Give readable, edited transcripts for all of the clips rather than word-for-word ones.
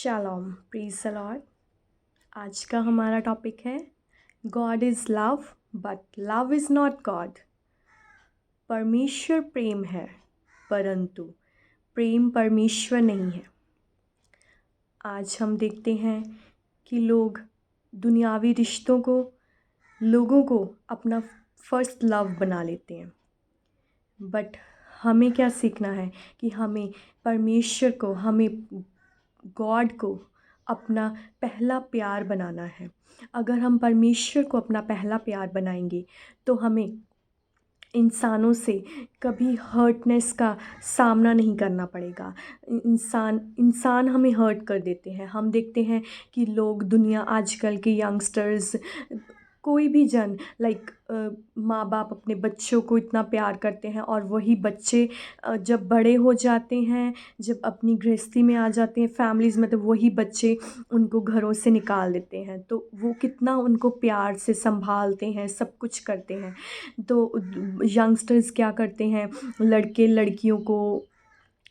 Shalom, प्रीज the Lord. आज का हमारा टॉपिक है God is love but love is not God. परमेश्वर प्रेम है परंतु प्रेम परमेश्वर नहीं है। आज हम देखते हैं कि लोग दुनियावी रिश्तों को, लोगों को अपना फर्स्ट लव बना लेते हैं। बट हमें क्या सीखना है कि हमें परमेश्वर को, हमें गॉड को अपना पहला प्यार बनाना है। अगर हम परमेश्वर को अपना पहला प्यार बनाएंगे तो हमें इंसानों से कभी हर्टनेस का सामना नहीं करना पड़ेगा। इंसान हमें हर्ट कर देते हैं। हम देखते हैं कि लोग, दुनिया, आजकल के यंगस्टर्स, कोई भी जन माँ बाप अपने बच्चों को इतना प्यार करते हैं और वही बच्चे जब बड़े हो जाते हैं, जब अपनी गृहस्थी में आ जाते हैं, फैमिलीज़ में, तो वही बच्चे उनको घरों से निकाल देते हैं। तो वो कितना उनको प्यार से संभालते हैं, सब कुछ करते हैं। तो यंगस्टर्स क्या करते हैं, लड़के लड़कियों को,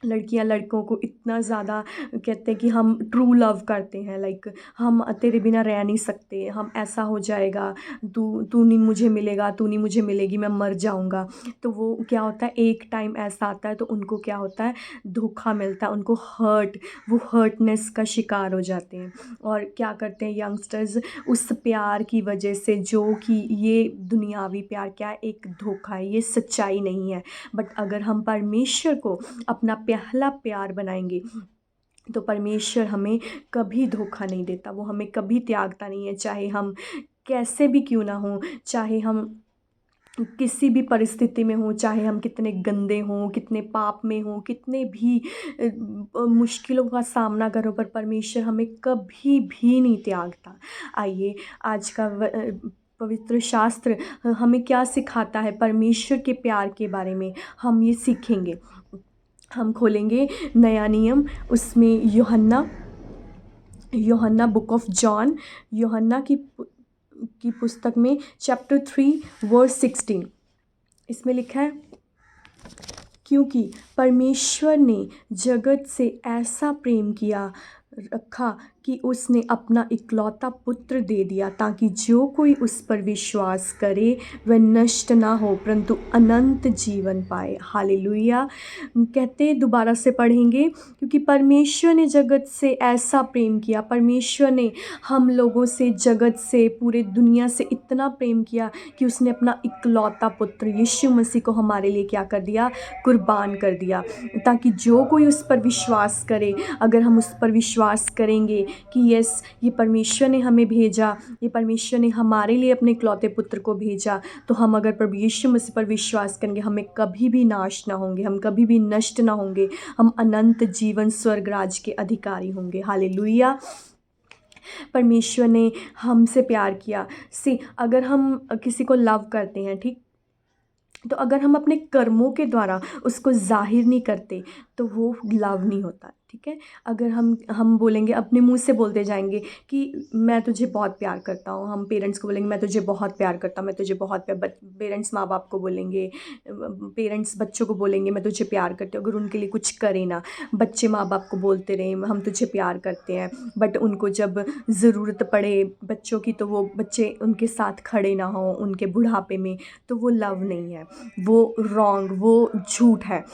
लड़कियां लड़कों को इतना ज़्यादा कहते हैं कि हम ट्रू लव करते हैं, हम तेरे बिना रह नहीं सकते, हम ऐसा हो जाएगा, तू नहीं मुझे मिलेगा, तू नहीं मुझे मिलेगी, मैं मर जाऊंगा। तो वो क्या होता है, एक टाइम ऐसा आता है तो उनको क्या होता है, धोखा मिलता है, उनको वो हर्टनेस का शिकार हो जाते हैं। और क्या करते हैं यंगस्टर्स, उस प्यार की वजह से, जो कि ये दुनियावी प्यार क्या है, एक धोखा है, ये सच्चाई नहीं है। बट अगर हम परमेश्वर को अपना पहला प्यार बनाएंगे तो परमेश्वर हमें कभी धोखा नहीं देता, वो हमें कभी त्यागता नहीं है। चाहे हम कैसे भी क्यों ना हो, चाहे हम किसी भी परिस्थिति में हो, चाहे हम कितने गंदे हों, कितने पाप में हों, कितने भी मुश्किलों का सामना करो, पर परमेश्वर हमें कभी भी नहीं त्यागता। आइए, आज का पवित्र शास्त्र हमें क्या सिखाता है परमेश्वर के प्यार के बारे में, हम ये सीखेंगे। हम खोलेंगे नया नियम, उसमें यूहन्ना बुक ऑफ जॉन, यूहन्ना की पुस्तक में चैप्टर 3 वर्स 16। इसमें लिखा है, क्योंकि परमेश्वर ने जगत से ऐसा प्रेम किया रखा कि उसने अपना इकलौता पुत्र दे दिया, ताकि जो कोई उस पर विश्वास करे वह नष्ट ना हो परंतु अनंत जीवन पाए। हालेलुया। कहते हैं, दोबारा से पढ़ेंगे, क्योंकि परमेश्वर ने जगत से ऐसा प्रेम किया, परमेश्वर ने हम लोगों से, जगत से, पूरे दुनिया से इतना प्रेम किया कि उसने अपना इकलौता पुत्र यीशु मसीह को हमारे लिए क्या कर दिया, कुर्बान कर दिया, ताकि जो कोई उस पर विश्वास करे, अगर हम उस पर विश्वास करेंगे कि यस, ये परमेश्वर ने हमें भेजा, ये परमेश्वर ने हमारे लिए अपने इकलौते पुत्र को भेजा, तो हम अगर प्रभु यीशु मसीह पर विश्वास करेंगे, हमें कभी भी नाश ना होंगे, हम कभी भी नष्ट ना होंगे, हम अनंत जीवन स्वर्ग राज के अधिकारी होंगे। हालेलुया। परमेश्वर ने हमसे प्यार किया। अगर हम किसी को लव करते हैं, ठीक, तो अगर हम अपने कर्मों के द्वारा उसको जाहिर नहीं करते तो वो लव नहीं होता, ठीक है। अगर हम बोलेंगे, अपने मुंह से बोलते जाएंगे कि मैं तुझे बहुत प्यार करता हूँ, हम पेरेंट्स को बोलेंगे मैं तुझे बहुत प्यार करता हूँ, मैं तुझे बहुत प्यार, पेरेंट्स माँ बाप को बोलेंगे, पेरेंट्स बच्चों को बोलेंगे मैं तुझे प्यार करती हूँ, अगर उनके लिए कुछ करें ना, बच्चे माँ बाप को बोलते रहे हम तुझे प्यार करते हैं, बट उनको जब ज़रूरत पड़े बच्चों की, तो वो बच्चे उनके साथ खड़े ना हों उनके बुढ़ापे में, तो वो लव नहीं है, वो रॉन्ग, वो झूठ है।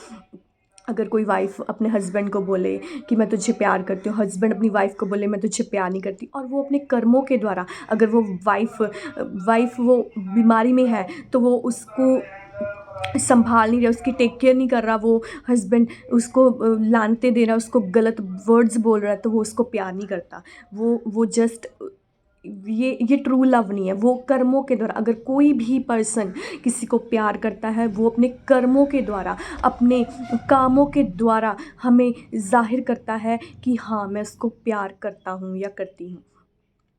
अगर कोई वाइफ़ अपने हस्बैंड को बोले कि मैं तुझे प्यार करती हूँ, हस्बैंड अपनी वाइफ़ को बोले मैं तुझे प्यार नहीं करती, और वो अपने कर्मों के द्वारा, अगर वो वाइफ़ वो बीमारी में है तो वो उसको संभाल नहीं रहा, उसकी टेक केयर नहीं कर रहा, वो हस्बैंड उसको लानते दे रहा है, उसको गलत वर्ड्स बोल रहा है, तो वो उसको प्यार नहीं करता। वो जस्ट ये ट्रू लव नहीं है, वो कर्मों के द्वारा। अगर कोई भी पर्सन किसी को प्यार करता है, वो अपने कर्मों के द्वारा, अपने कामों के द्वारा हमें जाहिर करता है कि हाँ, मैं उसको प्यार करता हूँ या करती हूँ,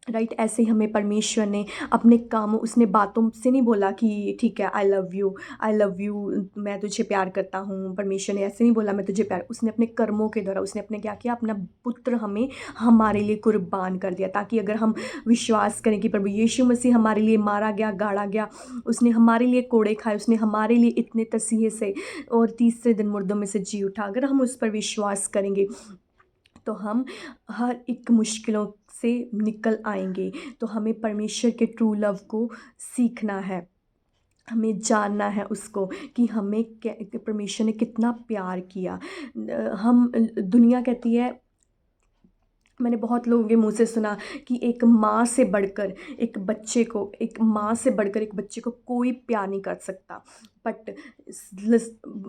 राइट। ऐसे ही हमें परमेश्वर ने अपने कामों, उसने बातों से नहीं बोला कि ठीक है, आई लव यू, मैं तुझे प्यार करता हूँ। परमेश्वर ने ऐसे नहीं बोला मैं तुझे प्यार, उसने अपने कर्मों के द्वारा, उसने अपने क्या किया, अपना पुत्र हमें, हमारे लिए कुर्बान कर दिया, ताकि अगर हम विश्वास करें कि प्रभु यीशु मसीह हमारे लिए मारा गया, गाड़ा गया, उसने हमारे लिए कोड़े खाए, उसने हमारे लिए इतने तसीहे से और तीसरे दिन मुर्दों में से जी उठा, अगर हम उस पर विश्वास करेंगे तो हम हर एक मुश्किलों से निकल आएंगे। तो हमें परमेश्वर के ट्रू लव को सीखना है, हमें जानना है उसको कि हमें परमेश्वर ने कितना प्यार किया। हम दुनिया कहती है, मैंने बहुत लोगों के मुंह से सुना कि एक माँ से बढ़कर एक बच्चे को, एक माँ से बढ़कर एक बच्चे को कोई प्यार नहीं कर सकता। बट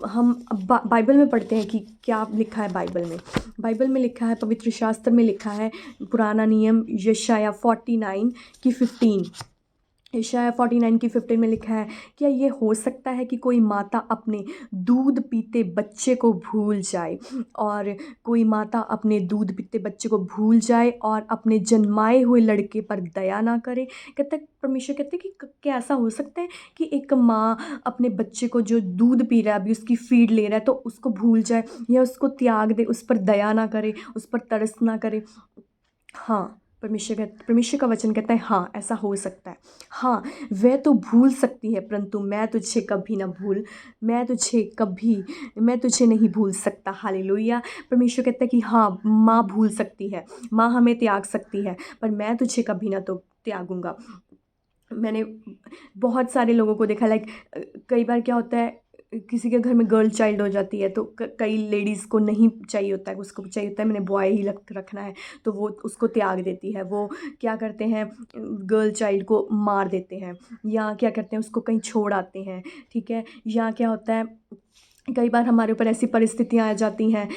हम बाइबल में पढ़ते हैं कि क्या लिखा है बाइबल में। बाइबल में लिखा है, पवित्र शास्त्र में लिखा है, पुराना नियम यशाया 49 की 15, यशाया 49 की 15 में लिखा है, क्या ये हो सकता है कि कोई माता अपने दूध पीते बच्चे को भूल जाए, और कोई माता अपने दूध पीते बच्चे को भूल जाए और अपने जन्माए हुए लड़के पर दया ना करे। कहते परमेश्वर कहते हैं कि क्या ऐसा हो सकता है कि एक माँ अपने बच्चे को जो दूध पी रहा है, अभी उसकी फीड ले रहा है, तो उसको भूल जाए या उसको त्याग दे, उस पर दया ना करे, उस पर तरस ना करे। हाँ, परमेश्वर का वचन कहता है हाँ ऐसा हो सकता है। हाँ, वह तो भूल सकती है, परंतु मैं तुझे कभी ना भूल, मैं तुझे नहीं भूल सकता। हालेलुया। परमेश्वर कहता है कि हाँ, माँ भूल सकती है, माँ हमें त्याग सकती है, पर मैं तुझे कभी ना तो त्यागूंगा। मैंने बहुत सारे लोगों को देखा, लाइक कई बार क्या होता है, किसी के घर में गर्ल चाइल्ड हो जाती है, तो कई लेडीज़ को नहीं चाहिए होता है, उसको चाहिए होता है मैंने बॉय ही रखना है, तो वो उसको त्याग देती है। वो क्या करते हैं, गर्ल चाइल्ड को मार देते हैं, या क्या करते हैं उसको कहीं छोड़ आते हैं, ठीक है। या क्या होता है, कई बार हमारे ऊपर ऐसी परिस्थितियाँ आ जाती हैं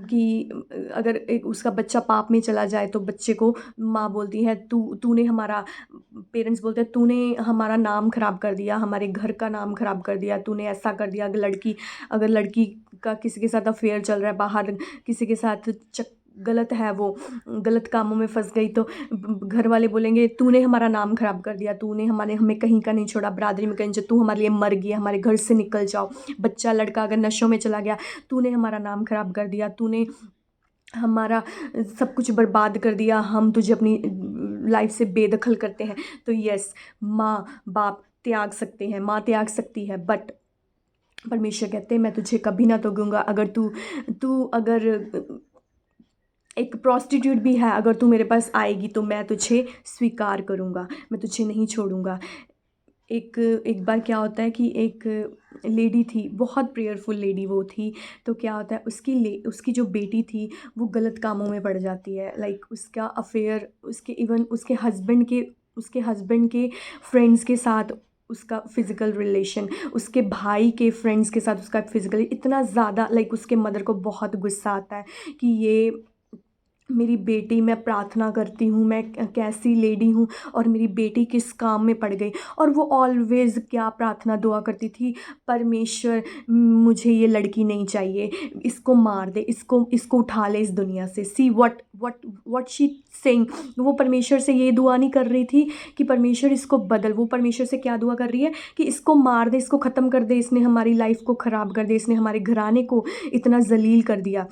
कि अगर एक उसका बच्चा पाप में चला जाए, तो बच्चे को माँ बोलती है तूने हमारा, पेरेंट्स बोलते हैं तूने हमारा नाम ख़राब कर दिया, हमारे घर का नाम ख़राब कर दिया, तूने ऐसा कर दिया। अगर लड़की का किसी के साथ अफेयर चल रहा है, बाहर किसी के साथ गलत है, वो गलत कामों में फंस गई, तो घर वाले बोलेंगे तूने हमारा नाम ख़राब कर दिया, तूने हमें कहीं का नहीं छोड़ा, बरादरी में कहीं जो तू हमारे लिए मर गया, हमारे घर से निकल जाओ। बच्चा लड़का अगर नशों में चला गया, तूने हमारा नाम ख़राब कर दिया, तूने हमारा सब कुछ बर्बाद कर दिया, हम तुझे अपनी लाइफ से बेदखल करते हैं। तो यस, माँ बाप त्याग सकते हैं, माँ त्याग सकती है, बट परमेश्वर कहते हैं मैं तुझे कभी ना त्यागूंगा। अगर तू अगर एक प्रॉस्टिट्यूट भी है, अगर तू मेरे पास आएगी तो मैं तुझे स्वीकार करूँगा, मैं तुझे नहीं छोड़ूंगा। एक बार क्या होता है कि एक लेडी थी, बहुत प्रेयरफुल लेडी वो थी। तो क्या होता है, उसकी जो बेटी थी वो गलत कामों में पड़ जाती है, लाइक उसका अफेयर, उसके हस्बैंड के फ्रेंड्स के साथ उसका फ़िज़िकल रिलेशन, उसके भाई के फ्रेंड्स के साथ उसका फ़िज़िकल, इतना ज़्यादा, लाइक उसके मदर को बहुत गुस्सा आता है कि ये मेरी बेटी, मैं प्रार्थना करती हूँ, मैं कैसी लेडी हूँ और मेरी बेटी किस काम में पड़ गई। और वो ऑलवेज़ क्या प्रार्थना दुआ करती थी, परमेश्वर मुझे ये लड़की नहीं चाहिए, इसको मार दे, इसको उठा ले इस दुनिया से। See what she saying. वो परमेश्वर से ये दुआ नहीं कर रही थी कि परमेश्वर इसको बदल, वो परमेश्वर से क्या दुआ कर रही है कि इसको मार दे, इसको ख़त्म कर दे, इसने हमारी लाइफ को ख़राब कर दे, इसने हमारे घराने को इतना जलील कर दिया।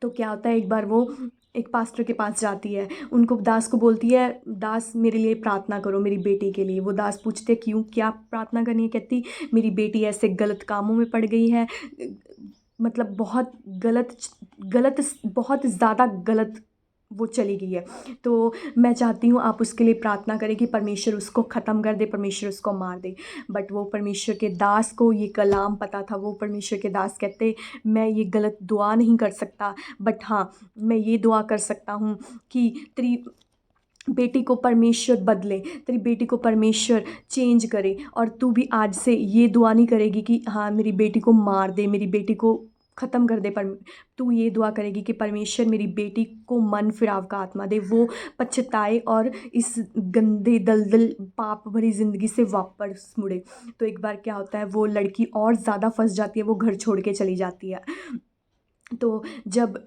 तो क्या होता है, एक बार वो एक पास्टर के पास जाती है, उनको दास को बोलती है, दास मेरे लिए प्रार्थना करो, मेरी बेटी के लिए। वो दास पूछते क्यों, क्या प्रार्थना करनी है। कहती मेरी बेटी ऐसे गलत कामों में पड़ गई है, मतलब बहुत गलत गलत बहुत ज़्यादा गलत वो चली गई है। तो मैं चाहती हूँ आप उसके लिए प्रार्थना करें कि परमेश्वर उसको ख़त्म कर दे, परमेश्वर उसको मार दे। बट वो परमेश्वर के दास को ये कलाम पता था। वो परमेश्वर के दास कहते मैं ये गलत दुआ नहीं कर सकता, बट हाँ मैं ये दुआ कर सकता हूँ कि तेरी बेटी को परमेश्वर बदले, तेरी बेटी को परमेश्वर चेंज करे। और तू भी आज से ये दुआ नहीं करेगी कि हाँ मेरी बेटी को मार दे, मेरी बेटी को ख़त्म कर दे, पर तू ये दुआ करेगी कि परमेश्वर मेरी बेटी को मन फिराव का आत्मा दे, वो पछताए और इस गंदे दलदल पाप भरी ज़िंदगी से वापस मुड़े। तो एक बार क्या होता है, वो लड़की और ज़्यादा फंस जाती है, वो घर छोड़ के चली जाती है। तो जब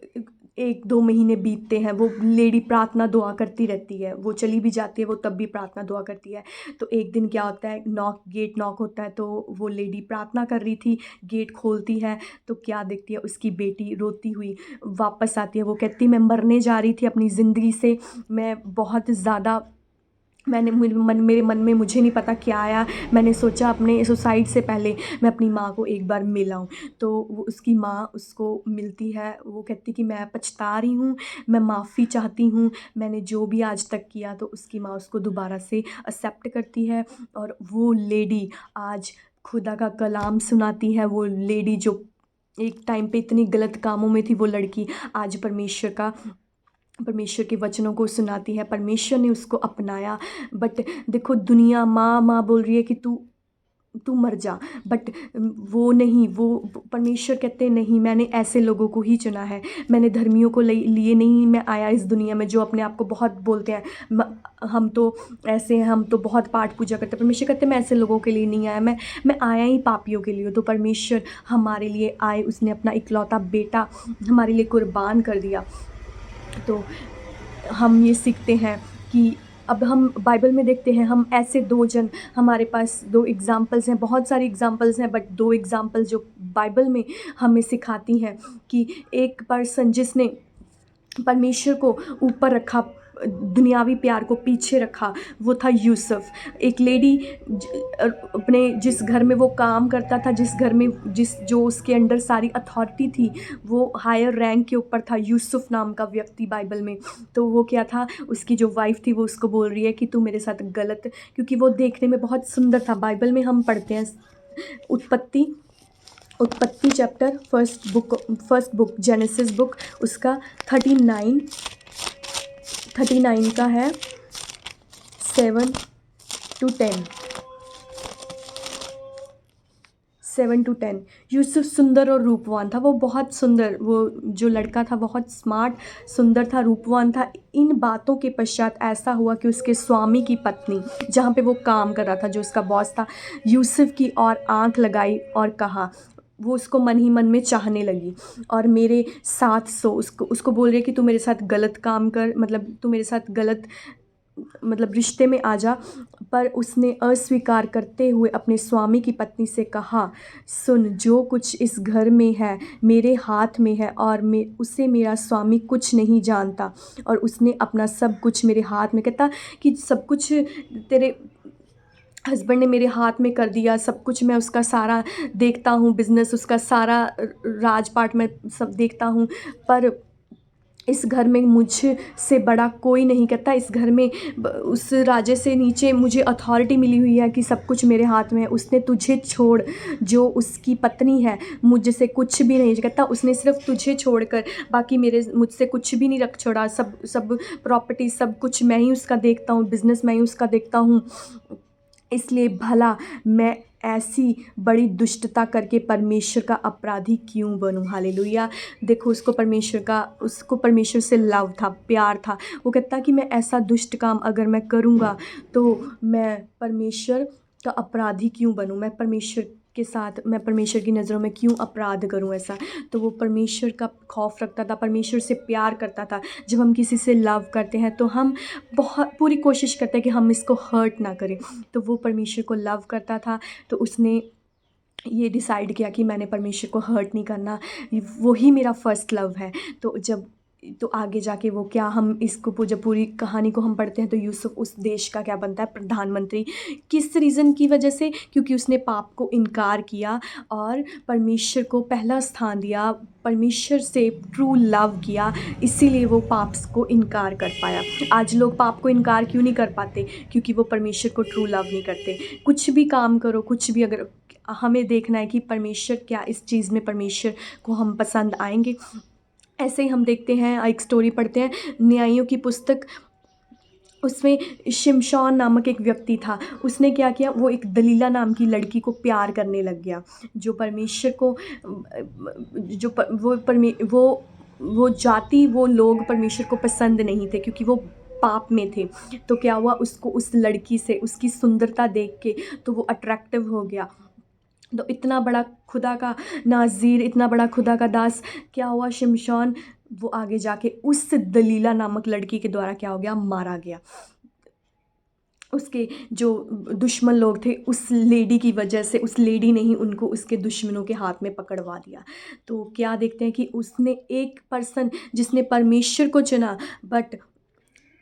1-2 महीने बीतते हैं, वो लेडी प्रार्थना दुआ करती रहती है, वो चली भी जाती है, वो तब भी प्रार्थना दुआ करती है। तो एक दिन क्या होता है, गेट नॉक होता है, तो वो लेडी प्रार्थना कर रही थी, गेट खोलती है तो क्या देखती है, उसकी बेटी रोती हुई वापस आती है। वो कहती मैं मरने जा रही थी अपनी ज़िंदगी से, मैं बहुत ज़्यादा मेरे मन में मुझे नहीं पता क्या आया, मैंने सोचा अपने सुसाइड से पहले मैं अपनी माँ को एक बार मिल आऊँ। तो वो उसकी माँ उसको मिलती है, वो कहती कि मैं पछता रही हूँ, मैं माफ़ी चाहती हूँ, मैंने जो भी आज तक किया। तो उसकी माँ उसको दोबारा से एक्सेप्ट करती है और वो लेडी आज खुदा का कलाम सुनाती है। वो लेडी जो एक टाइम पे इतनी गलत कामों में थी, वो लड़की आज परमेश्वर के वचनों को सुनाती है। परमेश्वर ने उसको अपनाया। बट देखो, दुनिया माँ माँ बोल रही है कि तू तू मर जा, बट वो नहीं, वो परमेश्वर कहते हैं नहीं, मैंने ऐसे लोगों को ही चुना है। मैंने धर्मियों को लिए नहीं मैं आया इस दुनिया में, जो अपने आप को बहुत बोलते हैं हम तो ऐसे हैं, हम तो बहुत पाठ पूजा करते हैं। परमेश्वर कहते हैं मैं ऐसे लोगों के लिए नहीं आया, मैं आया ही पापियों के लिए। तो परमेश्वर हमारे लिए आए, उसने अपना इकलौता बेटा हमारे लिए कुर्बान कर दिया। तो हम ये सीखते हैं कि अब हम बाइबल में देखते हैं, हम ऐसे दो जन, हमारे पास दो एग्ज़ाम्पल्स हैं, बहुत सारी एग्ज़ाम्पल्स हैं, बट दो एग्ज़ाम्पल जो बाइबल में हमें सिखाती हैं कि एक पर्सन जिसने परमेश्वर को ऊपर रखा, दुनियावी प्यार को पीछे रखा, वो था यूसुफ। एक लेडी अपने जिस घर में वो काम करता था, जिस घर में जो उसके अंडर सारी अथॉरिटी थी, वो हायर रैंक के ऊपर था, यूसुफ नाम का व्यक्ति बाइबल में। तो वो क्या था, उसकी जो वाइफ थी वो उसको बोल रही है कि तू मेरे साथ गलत, क्योंकि वो देखने में बहुत सुंदर था। बाइबल में हम पढ़ते हैं उत्पत्ति chapter first book genesis book, उसका 39 का है 7-10। यूसुफ सुंदर और रूपवान था, वो बहुत सुंदर, वो जो लड़का था बहुत स्मार्ट, सुंदर था, रूपवान था। इन बातों के पश्चात ऐसा हुआ कि उसके स्वामी की पत्नी, जहाँ पे वो काम कर रहा था, जो उसका बॉस था, यूसुफ की और आंख लगाई और कहा, वो उसको मन ही मन में चाहने लगी और मेरे साथ सो, उसको बोल रही है कि तू मेरे साथ गलत काम कर, मतलब तू मेरे साथ गलत, मतलब रिश्ते में आ जा। पर उसने अस्वीकार करते हुए अपने स्वामी की पत्नी से कहा, सुन, जो कुछ इस घर में है मेरे हाथ में है और उसे मेरा स्वामी कुछ नहीं जानता, और उसने अपना सब कुछ मेरे हाथ में, कहता कि सब कुछ तेरे हस्बैंड ने मेरे हाथ में कर दिया, सब कुछ मैं उसका सारा देखता हूँ, बिजनेस उसका सारा, राजपाट में सब देखता हूँ, पर इस घर में मुझसे बड़ा कोई नहीं। कहता इस घर में उस राजे से नीचे मुझे अथॉरिटी मिली हुई है कि सब कुछ मेरे हाथ में है। उसने तुझे छोड़, जो उसकी पत्नी है, मुझसे कुछ भी नहीं, कहता उसने सिर्फ तुझे छोड़कर बाकी मुझसे कुछ भी नहीं रख छोड़ा। सब प्रॉपर्टी, सब कुछ मैं ही उसका देखता हूँ, बिजनेस मैं ही उसका देखता हूँ। इसलिए भला मैं ऐसी बड़ी दुष्टता करके परमेश्वर का अपराधी क्यों बनूं। हालेलुया। देखो, उसको परमेश्वर से लव था, प्यार था। वो कहता कि मैं ऐसा दुष्ट काम अगर मैं करूँगा तो मैं परमेश्वर का अपराधी क्यों बनूं, मैं परमेश्वर की नज़रों में क्यों अपराध करूं ऐसा। तो वो परमेश्वर का खौफ रखता था, परमेश्वर से प्यार करता था। जब हम किसी से लव करते हैं तो हम बहुत पूरी कोशिश करते हैं कि हम इसको हर्ट ना करें। तो वो परमेश्वर को लव करता था, तो उसने ये डिसाइड किया कि मैंने परमेश्वर को हर्ट नहीं करना, वही मेरा फर्स्ट लव है। तो आगे जाके वो क्या, हम इसको जब पूरी कहानी को हम पढ़ते हैं तो यूसुफ उस देश का क्या बनता है, प्रधानमंत्री। किस रीज़न की वजह से, क्योंकि उसने पाप को इनकार किया और परमेश्वर को पहला स्थान दिया, परमेश्वर से ट्रू लव किया, इसीलिए वो पाप को इनकार कर पाया। आज लोग पाप को इनकार क्यों नहीं कर पाते, क्योंकि वो परमेश्वर को ट्रू लव नहीं करते। कुछ भी काम करो, कुछ भी, अगर हमें देखना है कि परमेश्वर क्या, इस चीज़ में परमेश्वर को हम पसंद आएंगे। ऐसे ही हम देखते हैं, एक स्टोरी पढ़ते हैं, न्यायियों की पुस्तक, उसमें शिमशोन नामक एक व्यक्ति था। उसने क्या किया, वो एक दलीला नाम की लड़की को प्यार करने लग गया, जो परमेश्वर को वो जाति, वो लोग परमेश्वर को पसंद नहीं थे, क्योंकि वो पाप में थे। तो क्या हुआ, उसको उस लड़की से उसकी सुंदरता देख के तो वो अट्रैक्टिव हो गया। तो इतना बड़ा खुदा का नाज़ीर, इतना बड़ा खुदा का दास, क्या हुआ, शिमशोन, वो आगे जाके उस दलीला नामक लड़की के द्वारा क्या हो गया, मारा गया। उसके जो दुश्मन लोग थे, उस लेडी की वजह से, उस लेडी ने ही उनको उसके दुश्मनों के हाथ में पकड़वा दिया। तो क्या देखते हैं कि उसने एक पर्सन जिसने परमेश्वर को चुना, बट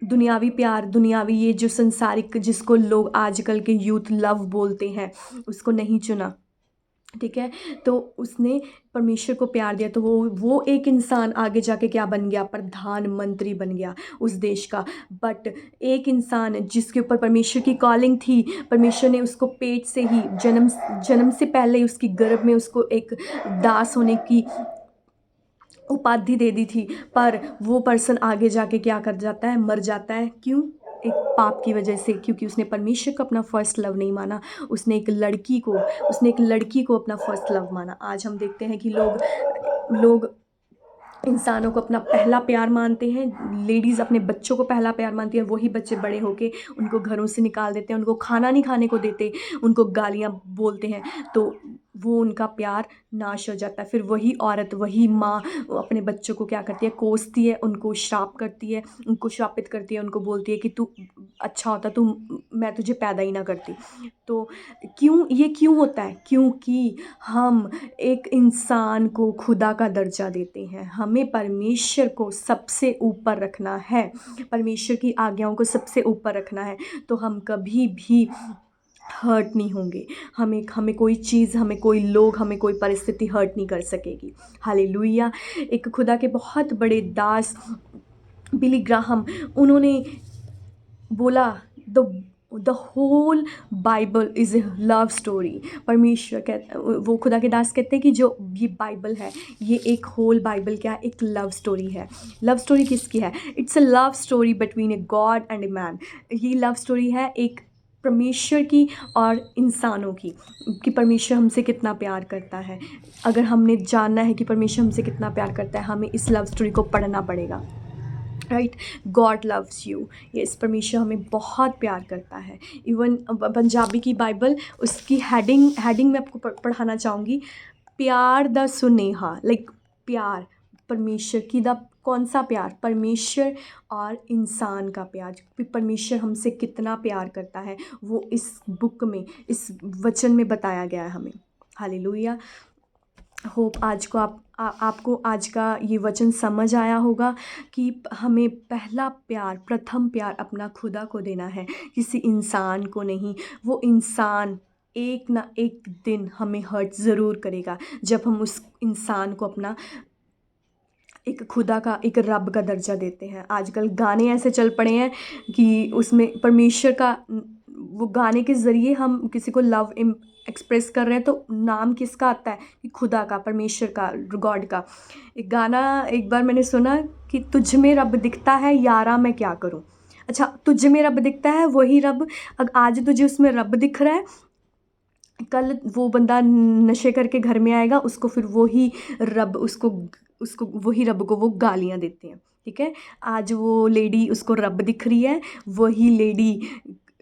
दुनियावी प्यार, दुनियावी ये जो संसारिक जिसको लोग आजकल के यूथ लव बोलते हैं, उसको नहीं चुना। ठीक है, तो उसने परमेश्वर को प्यार दिया, तो वो एक इंसान आगे जाके क्या बन गया, प्रधानमंत्री बन गया उस देश का। बट एक इंसान जिसके ऊपर परमेश्वर की कॉलिंग थी, परमेश्वर ने उसको पेट से ही जन्म से पहले ही उसकी गर्भ में उसको एक दास होने की उपाधि दे दी थी, पर वो पर्सन आगे जाके क्या कर जाता है, मर जाता है। क्यों? एक पाप की वजह से, क्योंकि उसने परमेश्वर को अपना फर्स्ट लव नहीं माना। उसने एक लड़की को अपना फर्स्ट लव माना। आज हम देखते हैं कि लोग इंसानों को अपना पहला प्यार मानते हैं। लेडीज़ अपने बच्चों को पहला प्यार मानती हैं, वही बच्चे बड़े होके उनको घरों से निकाल देते हैं, उनको खाना नहीं खाने को देते, उनको गालियाँ बोलते हैं, तो वो उनका प्यार नाश हो जाता है। फिर वही औरत, वही माँ अपने बच्चों को क्या करती है, कोसती है, उनको श्राप करती है, उनको श्रापित करती है, उनको बोलती है कि तू अच्छा होता, मैं तुझे पैदा ही ना करती। तो क्यों होता है? क्योंकि हम एक इंसान को खुदा का दर्जा देते हैं। हमें परमेश्वर को सबसे ऊपर रखना है, परमेश्वर की आज्ञाओं को सबसे ऊपर रखना है, तो हम कभी भी हर्ट नहीं होंगे। हमें कोई चीज़, हमें कोई लोग, हमें कोई परिस्थिति हर्ट नहीं कर सकेगी। हालेलुया। एक खुदा के बहुत बड़े दास बिली ग्राहम, उन्होंने बोला, the whole Bible is a love story. परमेश्वर वो खुदा के दास कहते हैं कि जो ये बाइबल है, ये एक होल बाइबल क्या है, एक लव स्टोरी है। लव स्टोरी किसकी है? It's a love story between a god and a man. ये लव स्टोरी है एक परमेश्वर की और इंसानों की, कि परमेश्वर हमसे कितना प्यार करता है। अगर हमने जानना है कि परमेश्वर हमसे कितना प्यार करता है, हमें इस लव स्टोरी को पढ़ना पड़ेगा। Right, God loves you. Yes, परमेश्वर हमें बहुत प्यार करता है। इवन पंजाबी की बाइबल, उसकी हेडिंग मैं आपको पढ़ाना चाहूँगी, प्यार दा सुनेहा। लाइक प्यार परमेश्वर की, द कौन सा प्यार? परमेश्वर और इंसान का प्यार। परमेश्वर हमसे कितना प्यार करता है वो इस बुक में, इस वचन में बताया गया है हमें। हालेलुया। होप आज को आपको आज का ये वचन समझ आया होगा कि हमें पहला प्यार, प्रथम प्यार अपना खुदा को देना है, किसी इंसान को नहीं। वो इंसान एक ना एक दिन हमें हर्ट ज़रूर करेगा, जब हम उस इंसान को अपना एक खुदा का, एक रब का दर्जा देते हैं। आजकल गाने ऐसे चल पड़े हैं कि उसमें परमेश्वर का, वो गाने के ज़रिए हम किसी को लव एक्सप्रेस कर रहे हैं, तो नाम किसका आता है? कि खुदा का, परमेश्वर का, गॉड का। एक गाना एक बार मैंने सुना कि तुझ में रब दिखता है यारा मैं क्या करूं। अच्छा, तुझ में रब दिखता है, वही रब, आज तुझे उसमें रब दिख रहा है, कल वो बंदा नशे करके घर में आएगा, उसको फिर वही रब, उसको वही रब को वो गालियाँ देते हैं। ठीक है, आज वो लेडी, उसको रब दिख रही है, वही लेडी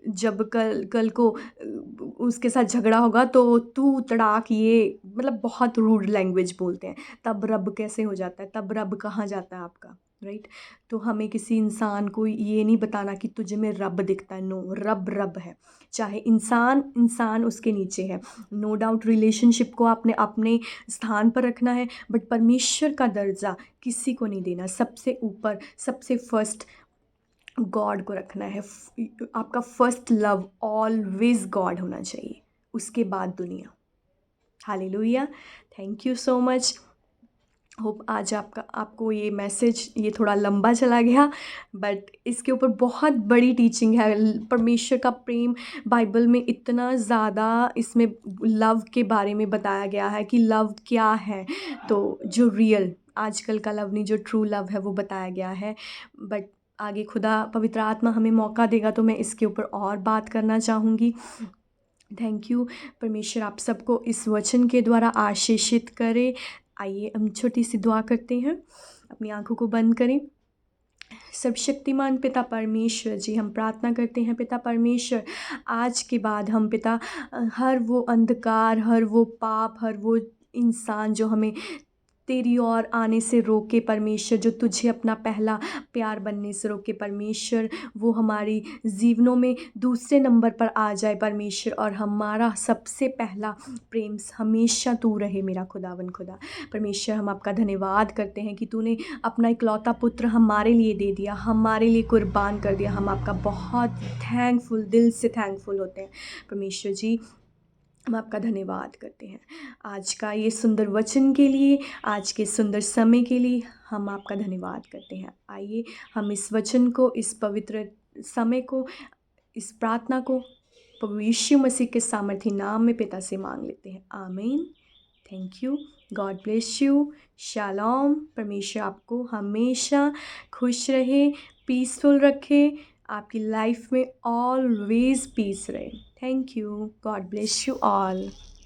जब कल को उसके साथ झगड़ा होगा तो तू तड़ाक, ये मतलब बहुत रूड लैंग्वेज बोलते हैं, तब रब कैसे हो जाता है? तब रब कहाँ जाता है आपका? राइट। तो हमें किसी इंसान को ये नहीं बताना कि तुझे में रब दिखता है। नो, रब रब है, चाहे इंसान उसके नीचे है। नो डाउट रिलेशनशिप को आपने अपने स्थान पर रखना है, बट परमेश्वर का दर्जा किसी को नहीं देना। सबसे ऊपर, सबसे फर्स्ट गॉड को रखना है। आपका फर्स्ट लव ऑलवेज गॉड होना चाहिए, उसके बाद दुनिया। Hallelujah. Thank you so much. Hope आज आपको ये मैसेज, ये थोड़ा लंबा चला गया, बट इसके ऊपर बहुत बड़ी टीचिंग है। परमेश्वर का प्रेम बाइबल में इतना ज़्यादा, इसमें लव के बारे में बताया गया है कि लव क्या है। तो जो रियल आजकल का लव नहीं, जो ट्रू लव है वो बताया गया है। बट आगे खुदा पवित्र आत्मा हमें मौका देगा तो मैं इसके ऊपर और बात करना चाहूँगी। Thank you. परमेश्वर आप सबको इस वचन के द्वारा आशीषित करे। आइए हम छोटी सी दुआ करते हैं, अपनी आंखों को बंद करें। सर्वशक्तिमान पिता परमेश्वर जी, हम प्रार्थना करते हैं पिता परमेश्वर, आज के बाद हम पिता हर वो अंधकार, हर वो पाप, हर वो इंसान जो हमें तेरी ओर आने से रोके परमेश्वर, जो तुझे अपना पहला प्यार बनने से रोके परमेश्वर, वो हमारी जीवनों में दूसरे नंबर पर आ जाए परमेश्वर, और हमारा सबसे पहला प्रेम हमेशा तू रहे मेरा खुदावन खुदा। परमेश्वर, हम आपका धन्यवाद करते हैं कि तूने अपना इकलौता पुत्र हमारे लिए दे दिया, हमारे लिए कुर्बान कर दिया। हम आपका बहुत थैंकफुल, दिल से थैंकफुल होते हैं परमेश्वर जी। हम आपका धन्यवाद करते हैं आज का ये सुंदर वचन के लिए, आज के सुंदर समय के लिए हम आपका धन्यवाद करते हैं। आइए हम इस वचन को, इस पवित्र समय को, इस प्रार्थना को प्रभु यीशु मसीह के सामर्थी नाम में पिता से मांग लेते हैं। आमीन। Thank you. God bless you. Shalom. परमेश्वर आपको हमेशा खुश रहे, पीसफुल रखे, आपकी लाइफ में ऑलवेज पीस रहे। Thank you. God bless you all.